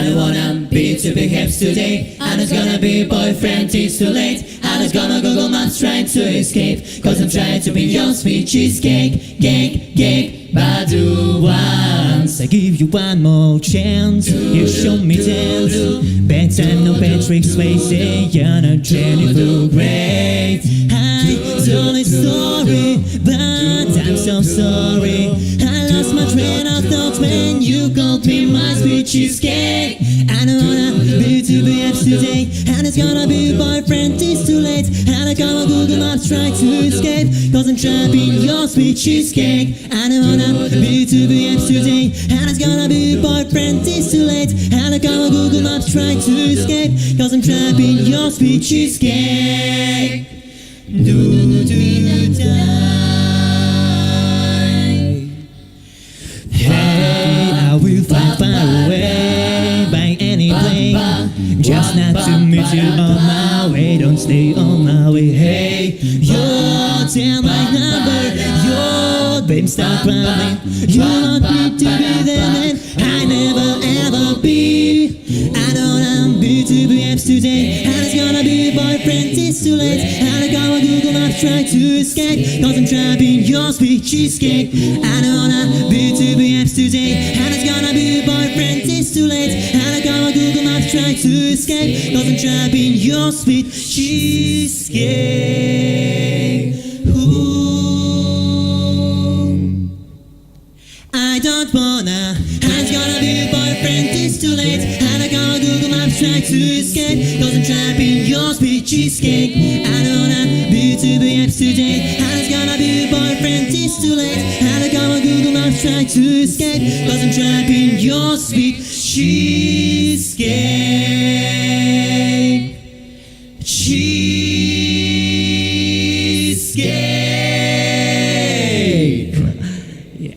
I don't wanna be too big hips today. And it's gonna be boyfriend, it's too late. And it's gonna Google Maps trying to escape. Cause I'm trying to be your sweet cheesecake. Cake, cake, Badu once. I give you one more chance. You show me dance. Bad time, no bad tricks, wasted. You're not Jennifer great. Hi, it's only story, but I'm so sorry. I lost my train of thought when you called me my sweet cheesecake. I don't wanna be too big today, and it's gonna be boyfriend, it's too late. And I come on Google Maps trying to escape, cause I'm trapping your sweet cheesecake. I don't wanna be too big today, and it's gonna be boyfriend, it's too late. And I come on Google Maps trying to escape, cause I'm trapping your sweet cheesecake. Do die. Hey, I will fly far away by any plane, just not to meet you on my way. Don't stay on my way. Hey, you're tell my number, your babe start crying. You want me to be the man I never ever be. I don't wanna be too big today, and it's gonna be boyfriend, it's too late. And I go on Google Maps try to escape, cause I'm trapping your sweet cheesecake. I don't wanna be too big today, and it's gonna be boyfriend, it's too late. And I go on Google Maps try to escape, cause I'm trapping your sweet cheesecake. Ooh. I don't wanna, and it's gonna be boyfriend, it's too late. And I go on Google Maps try to escape, cause I'm trapping your sweet cheesecake. I don't wanna be too big today, and it's gonna be boyfriend, it's too late. And I go on Google Maps try to escape, cause I'm trapping your sweet cheesecake. Cheesecake. Yeah.